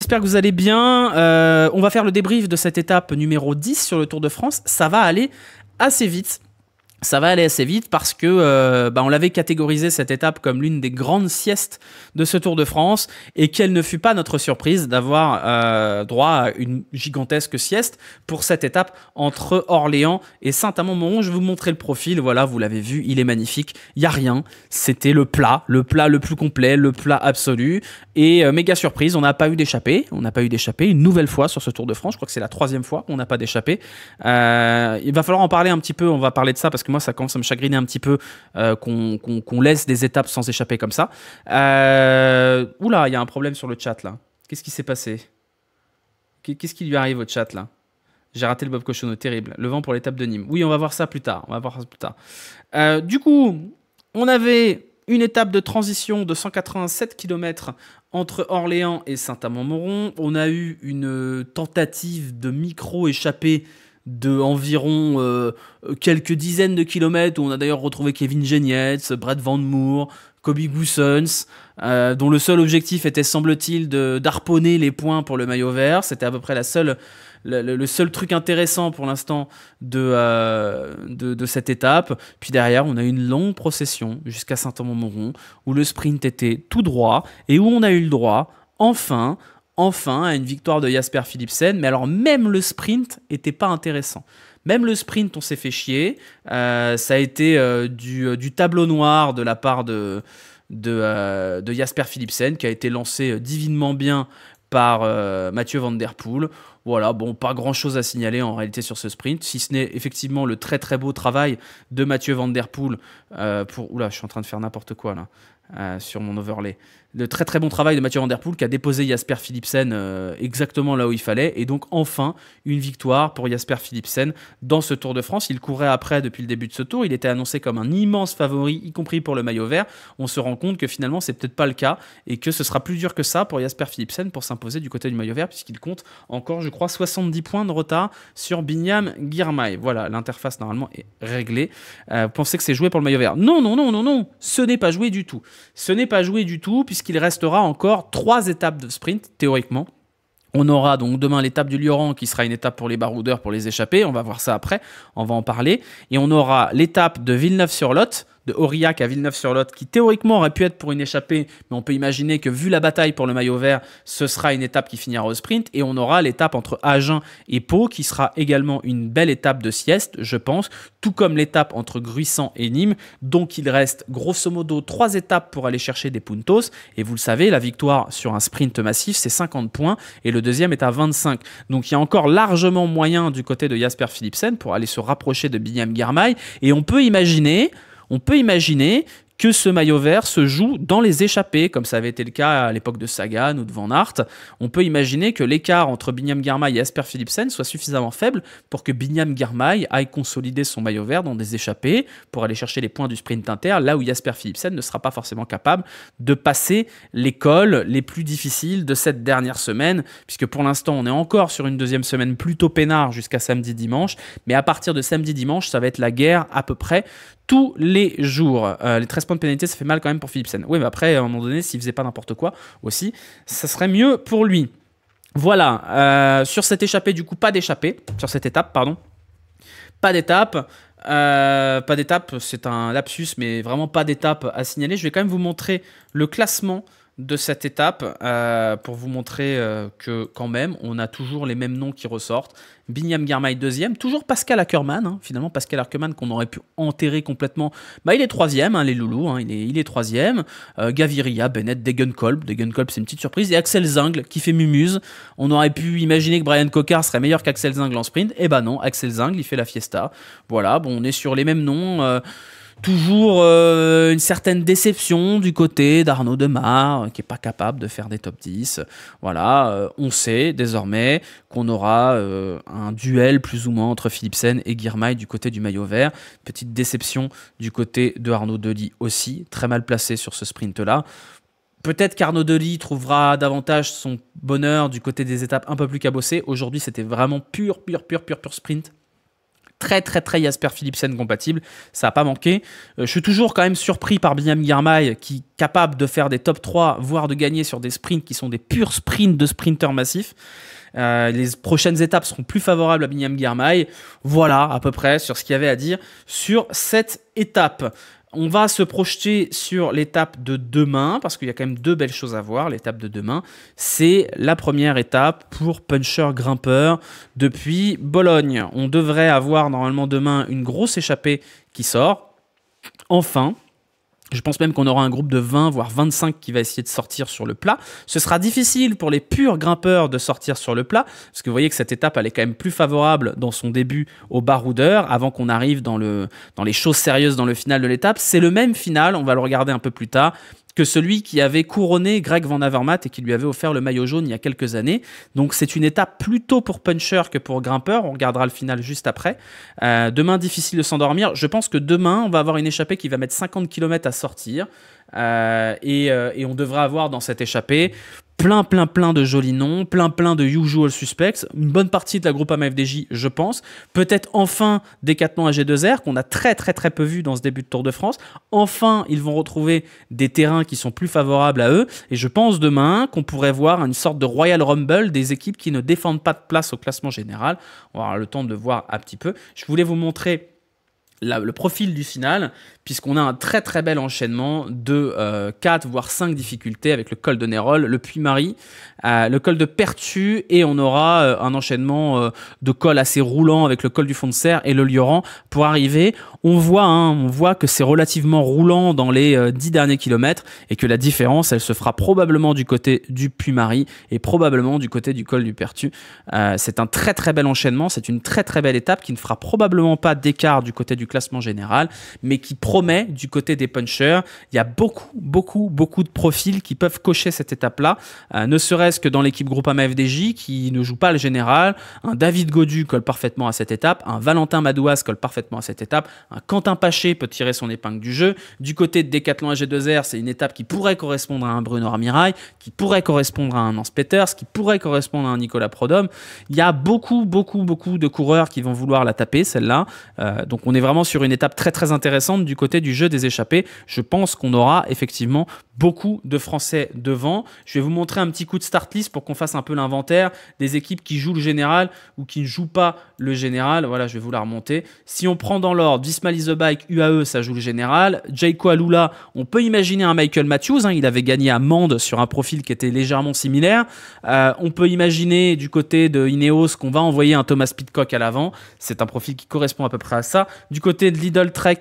j'espère que vous allez bien. On va faire le débrief de cette étape numéro 10 sur le Tour de France. Ça va aller assez vite. Ça va aller assez vite parce que on l'avait catégorisé cette étape comme l'une des grandes siestes de ce Tour de France et quelle ne fut pas notre surprise d'avoir droit à une gigantesque sieste pour cette étape entre Orléans et Saint-Amand-Montrond. Je vais vous montrer le profil, voilà, vous l'avez vu, il est magnifique, il n'y a rien, c'était le plat le plus complet, le plat absolu et méga surprise, on n'a pas eu d'échappée, une nouvelle fois sur ce Tour de France, je crois que c'est la 3e fois qu'on n'a pas d'échappée. Il va falloir en parler un petit peu, on va parler de ça parce que moi ça commence à me chagriner un petit peu qu'on laisse des étapes sans échapper comme ça. Oula, il y a un problème sur le chat là. Qu'est-ce qui s'est passé? Qu'est-ce qui lui arrive au chat là? J'ai raté le Bob Cochonneau, terrible. Le vent pour l'étape de Nîmes. Oui, on va voir ça plus tard. Du coup, on avait une étape de transition de 187 km entre Orléans et Saint-Amand-Montrond. On a eu une tentative de micro-échappée de environ quelques dizaines de kilomètres où on a d'ailleurs retrouvé Kevin Genietz, Brett Van Moer, Kobe Goossens, dont le seul objectif était, semble-t-il, d'harponner les points pour le maillot vert. C'était à peu près le seul truc intéressant pour l'instant de cette étape. Puis derrière, on a eu une longue procession jusqu'à Saint-Amand-Montrond où le sprint était tout droit et où on a eu le droit, enfin, à une victoire de Jasper Philipsen. Mais alors, même le sprint n'était pas intéressant. Même le sprint, on s'est fait chier. Ça a été du tableau noir de la part de Jasper Philipsen, qui a été lancé divinement bien par Mathieu Van Der Poel. Voilà, bon, pas grand-chose à signaler en réalité sur ce sprint, si ce n'est effectivement le très très beau travail de Mathieu Van Der Poel Oula, je suis en train de faire n'importe quoi là. Sur mon overlay. Le très très bon travail de Mathieu Van Der Poel qui a déposé Jasper Philipsen exactement là où il fallait, et donc enfin une victoire pour Jasper Philipsen dans ce Tour de France. Il courait après depuis le début de ce tour, il était annoncé comme un immense favori, y compris pour le maillot vert. On se rend compte que finalement c'est peut-être pas le cas et que ce sera plus dur que ça pour Jasper Philipsen pour s'imposer du côté du maillot vert, puisqu'il compte encore, je crois, 70 points de retard sur Binyam Girmay. Voilà, l'interface normalement est réglée. Vous pensez que c'est joué pour le maillot vert? Non, ce n'est pas joué du tout. Ce n'est pas joué du tout, puisqu'il restera encore 3 étapes de sprint, théoriquement. On aura donc demain l'étape du Lioran, qui sera une étape pour les baroudeurs, pour les échappés. On va voir ça après, on va en parler. Et on aura l'étape de Villeneuve-sur-Lot, de Aurillac à Villeneuve-sur-Lot, qui théoriquement aurait pu être pour une échappée, mais on peut imaginer que vu la bataille pour le maillot vert, ce sera une étape qui finira au sprint. Et on aura l'étape entre Agen et Pau, qui sera également une belle étape de sieste, je pense, tout comme l'étape entre Gruissant et Nîmes. Donc il reste grosso modo 3 étapes pour aller chercher des puntos. Et vous le savez, la victoire sur un sprint massif, c'est 50 points, et le deuxième est à 25. Donc il y a encore largement moyen du côté de Jasper Philipsen pour aller se rapprocher de Binyam Girmay. Et on peut imaginer que ce maillot vert se joue dans les échappées, comme ça avait été le cas à l'époque de Sagan ou de Van Aert. On peut imaginer que l'écart entre Binyam Girmay et Jasper Philipsen soit suffisamment faible pour que Binyam Girmay aille consolider son maillot vert dans des échappées pour aller chercher les points du sprint inter, là où Jasper Philipsen ne sera pas forcément capable de passer les cols les plus difficiles de cette dernière semaine, puisque pour l'instant on est encore sur une deuxième semaine plutôt peinard jusqu'à samedi-dimanche, mais à partir de samedi-dimanche, ça va être la guerre à peu près tous les jours. Les 13 points de pénalité, ça fait mal quand même pour Philipsen. Oui, mais après, à un moment donné, s'il faisait pas n'importe quoi aussi, ça serait mieux pour lui. Voilà, sur cette échappée, du coup, pas d'échappée, sur cette étape, pardon. Pas d'étape, c'est un lapsus, mais vraiment pas d'étape à signaler. Je vais quand même vous montrer le classement de cette étape pour vous montrer que quand même, on a toujours les mêmes noms qui ressortent. Binyam Girmay 2e, toujours Pascal Ackermann, finalement Pascal Ackermann qu'on aurait pu enterrer complètement. Il est 3e, les loulous, il est 3e. Gaviria, Bennett, Degenkolb c'est une petite surprise. Et Axel Zingl qui fait mumuse. On aurait pu imaginer que Brian Cocard serait meilleur qu'Axel Zingl en sprint. Eh ben non, Axel Zingl il fait la fiesta. Voilà, bon, on est sur les mêmes noms. Toujours une certaine déception du côté d'Arnaud Demar, qui n'est pas capable de faire des top 10. Voilà, on sait désormais qu'on aura un duel plus ou moins entre Philipsen et Girmay du côté du maillot vert. Petite déception du côté de Arnaud Delis aussi, très mal placé sur ce sprint-là. Peut-être qu'Arnaud Delis trouvera davantage son bonheur du côté des étapes un peu plus cabossées. Aujourd'hui, c'était vraiment pur sprint. très très très Jasper Philipsen compatible, ça n'a pas manqué. Je suis toujours quand même surpris par Binyam Girmay qui est capable de faire des top 3, voire de gagner sur des sprints qui sont des purs sprints de sprinteurs massifs. Les prochaines étapes seront plus favorables à Binyam Girmay. Voilà à peu près sur ce qu'il y avait à dire sur cette étape. On va se projeter sur l'étape de demain, parce qu'il y a quand même 2 belles choses à voir. L'étape de demain, c'est la première étape pour puncher grimpeur depuis Bologne. On devrait avoir normalement demain une grosse échappée qui sort. Enfin, je pense même qu'on aura un groupe de 20, voire 25 qui va essayer de sortir sur le plat. Ce sera difficile pour les purs grimpeurs de sortir sur le plat, parce que vous voyez que cette étape, elle est quand même plus favorable dans son début au baroudeur, avant qu'on arrive dans les choses sérieuses dans le final de l'étape. C'est le même final, on va le regarder un peu plus tard, que celui qui avait couronné Greg Van Avermaet et qui lui avait offert le maillot jaune il y a quelques années. Donc c'est une étape plutôt pour puncher que pour grimpeur. On regardera le final juste après. Demain, difficile de s'endormir. Je pense que demain, on va avoir une échappée qui va mettre 50 km à sortir. Et on devrait avoir dans cette échappée plein de jolis noms, plein de usual suspects, une bonne partie de la Groupama FDJ, je pense, peut-être enfin Decathlon AG2R, qu'on a très peu vu dans ce début de Tour de France. Enfin, ils vont retrouver des terrains qui sont plus favorables à eux, et je pense demain qu'on pourrait voir une sorte de Royal Rumble des équipes qui ne défendent pas de place au classement général. On va avoir le temps de voir un petit peu. Je voulais vous montrer le profil du final, puisqu'on a un très bel enchaînement de 4 voire 5 difficultés avec le col de Nérol, le Puy-Marie, le col de Pertu, et on aura un enchaînement de cols assez roulant avec le col du Fond de Serre et le Lioran pour arriver. On voit que c'est relativement roulant dans les 10 derniers kilomètres et que la différence, elle se fera probablement du côté du Puy-Marie et probablement du côté du col du Pertu. C'est un très bel enchaînement, c'est une très belle étape qui ne fera probablement pas d'écart du côté du classement général, mais qui promet du côté des punchers. Il y a beaucoup de profils qui peuvent cocher cette étape-là, ne serait-ce que dans l'équipe Groupama FDJ qui ne joue pas le général. Un David Gaudu colle parfaitement à cette étape, un Valentin Madouas colle parfaitement à cette étape, un Quentin Paché peut tirer son épingle du jeu. Du côté de Decathlon AG2R, c'est une étape qui pourrait correspondre à un Bruno Armirail, qui pourrait correspondre à un Nance Peters, qui pourrait correspondre à un Nicolas Prodhomme. Il y a beaucoup de coureurs qui vont vouloir la taper, celle-là. Donc on est vraiment sur une étape très intéressante du côté du jeu des échappées. Je pense qu'on aura effectivement beaucoup de Français devant. Je vais vous montrer un petit coup de start list pour qu'on fasse un peu l'inventaire des équipes qui jouent le général ou qui ne jouent pas le général. Voilà, je vais vous la remonter. Si on prend dans l'ordre, Visma Lease the Bike, UAE, ça joue le général. Jayco Alula, on peut imaginer un Michael Matthews. Il avait gagné à Mende sur un profil qui était légèrement similaire. On peut imaginer du côté de Ineos qu'on va envoyer un Thomas Pidcock à l'avant. C'est un profil qui correspond à peu près à ça. Du côté de Lidl Trek,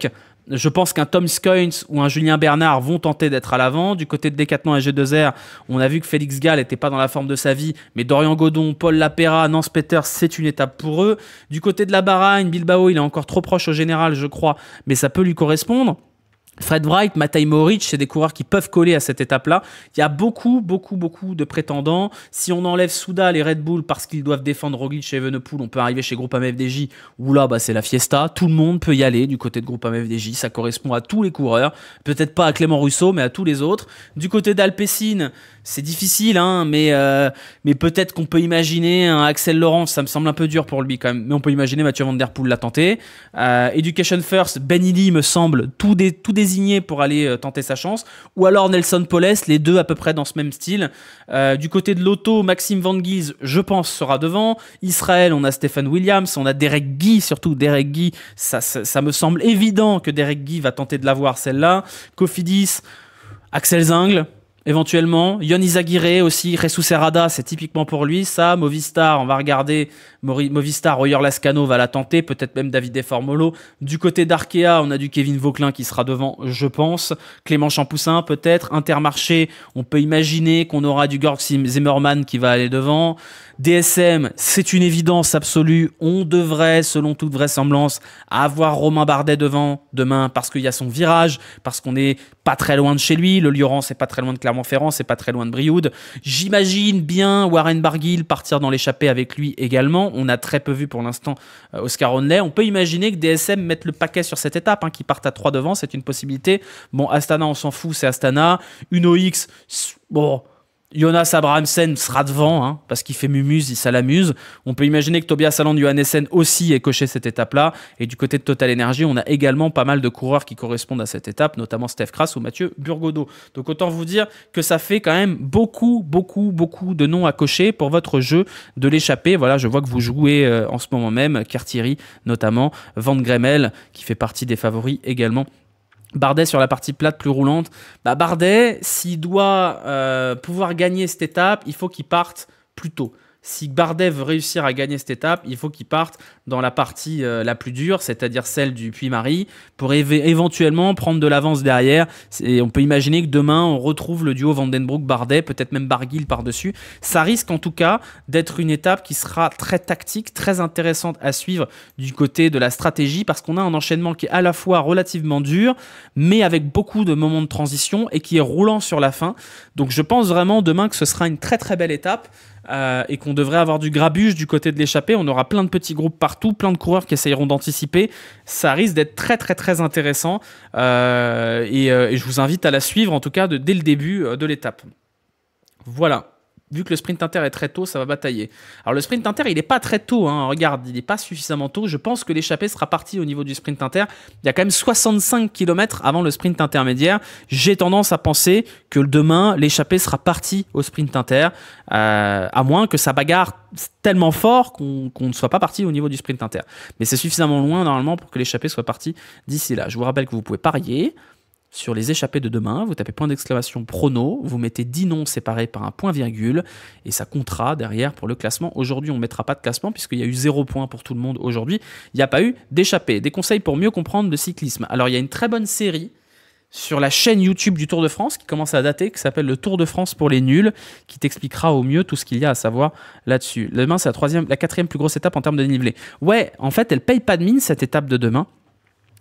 je pense qu'un Tom Scoins ou un Julien Bernard vont tenter d'être à l'avant. Du côté de Decathlon AG2R, on a vu que Félix Gall n'était pas dans la forme de sa vie, mais Dorian Godon, Paul Lapera, Nance Peters, c'est une étape pour eux. Du côté de la Bahreïn, Bilbao, il est encore trop proche au général, je crois, mais ça peut lui correspondre. Fred Wright, Matej Mohoric, c'est des coureurs qui peuvent coller à cette étape-là. Il y a beaucoup de prétendants. Si on enlève Souda, les Red Bull, parce qu'ils doivent défendre Roglic et Evenepoel, on peut arriver chez Groupama FDJ, où là, c'est la fiesta. Tout le monde peut y aller du côté de Groupama FDJ. Ça correspond à tous les coureurs. Peut-être pas à Clément Rousseau, mais à tous les autres. Du côté d'Alpecin, c'est difficile, mais peut-être qu'on peut imaginer un Axel Laurence. Ça me semble un peu dur pour lui quand même, mais on peut imaginer Mathieu Van Der Poel l'a tenté. Education First, Ben Illy me semble tout désigné pour aller tenter sa chance, ou alors Nelson Poles, les deux à peu près dans ce même style. Du côté de l'auto, Maxime Van Gies, je pense, sera devant. Israël, on a Stephen Williams, on a Derek Guy, surtout Derek Guy, ça me semble évident que Derek Guy va tenter de l'avoir celle-là. Cofidis, Axel Zingl, éventuellement, Yon Izagirre aussi, Jesus Serrada, c'est typiquement pour lui, ça. Movistar, on va regarder, Movistar, Royer Lascano va la tenter, peut-être même David Formolo. Du côté d'Arkea, on a du Kevin Vauquelin qui sera devant, je pense. Clément Champoussin, peut-être. Intermarché, on peut imaginer qu'on aura du Georg Zimmermann qui va aller devant. DSM, c'est une évidence absolue. On devrait, selon toute vraisemblance, avoir Romain Bardet devant demain parce qu'il y a son virage, parce qu'on n'est pas très loin de chez lui. Le Lioran, c'est pas très loin de Clermont-Ferrand, c'est pas très loin de Brioude. J'imagine bien Warren Barguil partir dans l'échappée avec lui également. On a très peu vu pour l'instant Oscar Onley. On peut imaginer que DSM mette le paquet sur cette étape, qu'ils partent à 3 devant, c'est une possibilité. Bon, Astana, on s'en fout, c'est Astana. Uno X, bon... Jonas Abrahamsen sera devant, hein, parce qu'il fait mumuse, ça l'amuse. On peut imaginer que Tobias Aland Johannessen aussi ait coché cette étape-là. Et du côté de Total Energy, on a également pas mal de coureurs qui correspondent à cette étape, notamment Steph Kras ou Mathieu Burgodeau. Donc autant vous dire que ça fait quand même beaucoup de noms à cocher pour votre jeu de l'échappée. Voilà, je vois que vous jouez en ce moment même, Kertieri notamment, Van Gremmel qui fait partie des favoris également. Bardet sur la partie plate plus roulante. Bardet, s'il doit pouvoir gagner cette étape, il faut qu'il parte plus tôt. Si Bardet veut réussir à gagner cette étape, il faut qu'il parte dans la partie la plus dure, c'est-à-dire celle du Puy-Marie, pour éventuellement prendre de l'avance derrière. Et on peut imaginer que demain, on retrouve le duo Vandenbroek-Bardet, peut-être même Barguil par-dessus. Ça risque en tout cas d'être une étape qui sera très tactique, très intéressante à suivre du côté de la stratégie, parce qu'on a un enchaînement qui est à la fois relativement dur, mais avec beaucoup de moments de transition et qui est roulant sur la fin. Donc je pense vraiment demain que ce sera une très très belle étape. Et qu'on devrait avoir du grabuge du côté de l'échappée. On aura plein de petits groupes partout, plein de coureurs qui essayeront d'anticiper. Ça risque d'être très très très intéressant et je vous invite à la suivre en tout cas dès le début de l'étape. Voilà. Vu que le sprint inter est très tôt, ça va batailler. Alors le sprint inter, il n'est pas très tôt, hein. Regarde, il n'est pas suffisamment tôt. Je pense que l'échappée sera partie au niveau du sprint inter. Il y a quand même 65 km avant le sprint intermédiaire. J'ai tendance à penser que demain, l'échappée sera partie au sprint inter, à moins que ça bagarre tellement fort qu'on ne soit pas parti au niveau du sprint inter. Mais c'est suffisamment loin normalement pour que l'échappée soit partie d'ici là. Je vous rappelle que vous pouvez parier sur les échappées de demain, vous tapez point d'exclamation prono, vous mettez 10 noms séparés par un point-virgule et ça comptera derrière pour le classement. Aujourd'hui, on ne mettra pas de classement puisqu'il y a eu 0 point pour tout le monde aujourd'hui. Il n'y a pas eu d'échappée. Des conseils pour mieux comprendre le cyclisme. Alors, il y a une très bonne série sur la chaîne YouTube du Tour de France qui commence à dater, qui s'appelle le Tour de France pour les nuls, qui t'expliquera au mieux tout ce qu'il y a à savoir là-dessus. Demain, c'est la quatrième plus grosse étape en termes de dénivelé. Ouais, en fait, elle paye pas de mine cette étape de demain.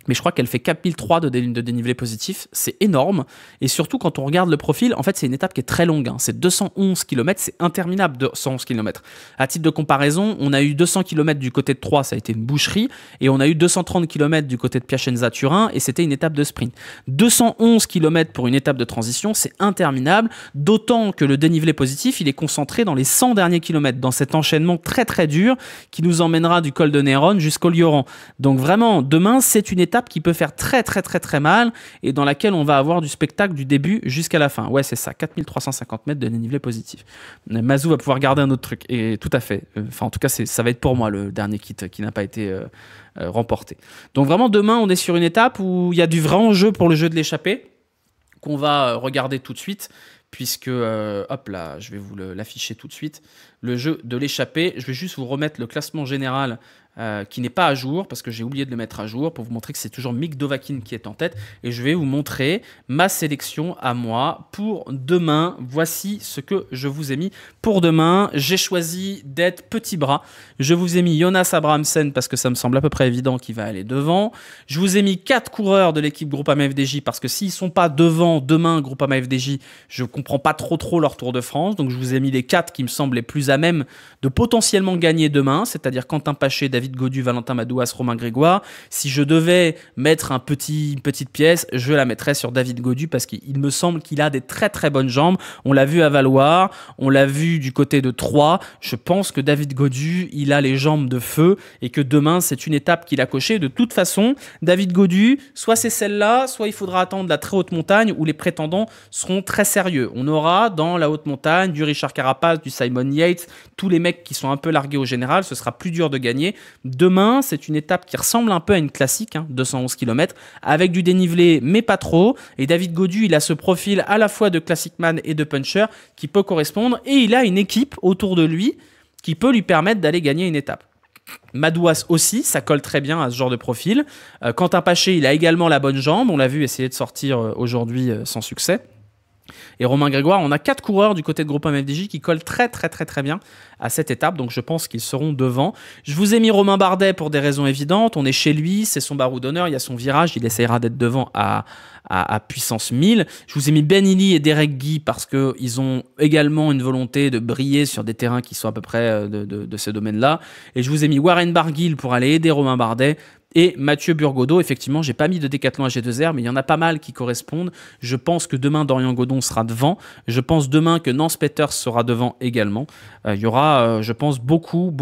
Mais je crois qu'elle fait 4003 de dénivelé positif, c'est énorme. Et surtout, quand on regarde le profil, en fait, c'est une étape qui est très longue. Hein. C'est 211 km, c'est interminable, 211 km. À titre de comparaison, on a eu 200 km du côté de Troyes, ça a été une boucherie. Et on a eu 230 km du côté de Piacenza-Turin, et c'était une étape de sprint. 211 km pour une étape de transition, c'est interminable. D'autant que le dénivelé positif, il est concentré dans les 100 derniers kilomètres, dans cet enchaînement très très dur qui nous emmènera du col de Néron jusqu'au Lioran. Donc vraiment, demain, c'est une étape qui peut faire très très très très mal et dans laquelle on va avoir du spectacle du début jusqu'à la fin. Ouais, c'est ça, 4350 mètres de dénivelé positif. Mazou va pouvoir garder un autre truc, et tout à fait. Enfin, en tout cas, ça va être pour moi le dernier kit qui n'a pas été remporté. Donc vraiment, demain, on est sur une étape où il y a du vrai enjeu pour le jeu de l'échappée qu'on va regarder tout de suite. Puisque, hop là, je vais vous l'afficher tout de suite. Le jeu de l'échappée, je vais juste vous remettre le classement général qui n'est pas à jour, parce que j'ai oublié de le mettre à jour, pour vous montrer que c'est toujours Mick Dovahkiin qui est en tête. Et je vais vous montrer ma sélection à moi pour demain. Voici ce que je vous ai mis pour demain. J'ai choisi d'être petit bras. Je vous ai mis Jonas Abrahamsen, parce que ça me semble à peu près évident qu'il va aller devant. Je vous ai mis 4 coureurs de l'équipe Groupama FDJ, parce que s'ils ne sont pas devant demain Groupama FDJ, je ne comprends pas trop leur Tour de France. Donc je vous ai mis les 4 qui me semblent les plus à même de potentiellement gagner demain, c'est-à-dire Quentin Paché, David Gaudu, Valentin Madouas, Romain Grégoire. Si je devais mettre une petite pièce, je la mettrais sur David Gaudu, parce qu'il me semble qu'il a des très très bonnes jambes. On l'a vu à Valoir, on l'a vu du côté de Troyes. Je pense que David Gaudu, il a les jambes de feu et que demain, c'est une étape qu'il a cochée. De toute façon, David Gaudu, soit c'est celle-là, soit il faudra attendre la très haute montagne où les prétendants seront très sérieux. On aura dans la haute montagne du Richard Carapaz, du Simon Yates, tous les mecs qui sont un peu largués au général. Ce sera plus dur de gagner. Demain, c'est une étape qui ressemble un peu à une classique, 211 km, avec du dénivelé, mais pas trop. Et David Gaudu, il a ce profil à la fois de classic man et de puncher qui peut correspondre. Et il a une équipe autour de lui qui peut lui permettre d'aller gagner une étape. Madouas aussi, ça colle très bien à ce genre de profil. Quentin Paché, il a également la bonne jambe. On l'a vu essayer de sortir aujourd'hui sans succès. Et Romain Grégoire, on a 4 coureurs du côté de Groupama FDJ qui collent très bien à cette étape, donc je pense qu'ils seront devant. Je vous ai mis Romain Bardet pour des raisons évidentes, on est chez lui, c'est son barreau d'honneur, il y a son virage, il essayera d'être devant à puissance 1000. Je vous ai mis Ben Illy et Derek Guy parce qu'ils ont également une volonté de briller sur des terrains qui sont à peu près de ce domaine-là. Et je vous ai mis Warren Barguil pour aller aider Romain Bardet. Et Mathieu Burgodeau, effectivement, j'ai pas mis de décathlon à G2R, mais il y en a pas mal qui correspondent. Je pense que demain, Dorian Godon sera devant. Je pense demain que Nance Peters sera devant également. Il y aura, je pense, beaucoup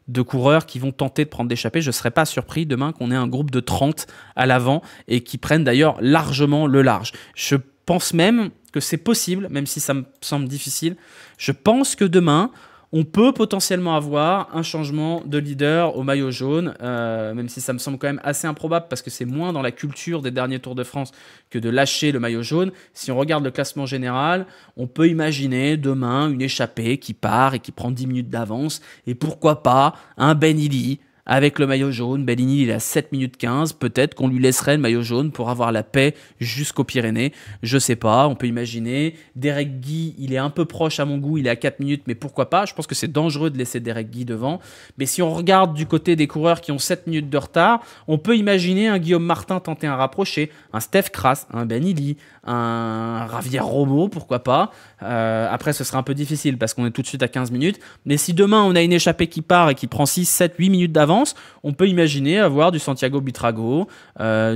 de coureurs qui vont tenter de prendre d'échappée. Je ne serais pas surpris demain qu'on ait un groupe de 30 à l'avant et qui prennent d'ailleurs largement le large. Je pense même que c'est possible, même si ça me semble difficile. Je pense que demain, on peut potentiellement avoir un changement de leader au maillot jaune, même si ça me semble quand même assez improbable parce que c'est moins dans la culture des derniers Tours de France que de lâcher le maillot jaune. Si on regarde le classement général, on peut imaginer demain une échappée qui part et qui prend 10 minutes d'avance. Et pourquoi pas un Ben Illy avec le maillot jaune. Ben Illy, il est à 7 minutes 15. Peut-être qu'on lui laisserait le maillot jaune pour avoir la paix jusqu'aux Pyrénées. Je sais pas, on peut imaginer. Derek Guy, il est un peu proche à mon goût, il est à 4 minutes, mais pourquoi pas? Je pense que c'est dangereux de laisser Derek Guy devant. Mais si on regarde du côté des coureurs qui ont 7 minutes de retard, on peut imaginer un Guillaume Martin tenter un rapproché, un Steph Kras, un Ben Illy, un Javier Romo, pourquoi pas. Après, ce sera un peu difficile parce qu'on est tout de suite à 15 minutes. Mais si demain, on a une échappée qui part et qui prend 6, 7, 8 minutes d'avance, on peut imaginer avoir du Santiago Buitrago,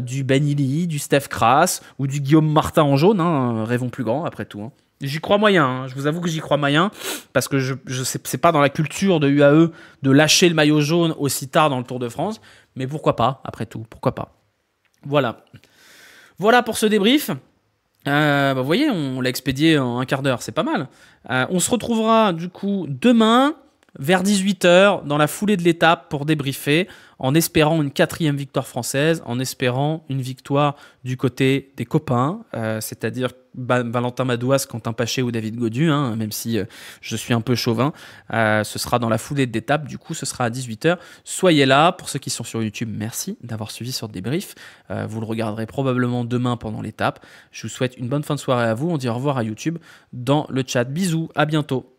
du Ben Illy, du Steph Kras ou du Guillaume Martin en jaune. Rêvons plus grand, après tout. J'y crois moyen. Je vous avoue que j'y crois moyen parce que je sais, c'est pas dans la culture de UAE de lâcher le maillot jaune aussi tard dans le Tour de France. Mais pourquoi pas, après tout, pourquoi pas. Voilà pour ce débrief. Vous voyez, on l'a expédié en un quart d'heure, c'est pas mal. On se retrouvera du coup demain vers 18h dans la foulée de l'étape pour débriefer, en espérant une 4e victoire française, en espérant une victoire du côté des copains, c'est-à-dire Valentin Madouas, Quentin Paché ou David Gaudu, même si je suis un peu chauvin. Ce sera dans la foulée de l'étape, du coup ce sera à 18h. Soyez là, pour ceux qui sont sur YouTube, merci d'avoir suivi ce débrief. Vous le regarderez probablement demain pendant l'étape. Je vous souhaite une bonne fin de soirée à vous, on dit au revoir à YouTube dans le chat. Bisous, à bientôt.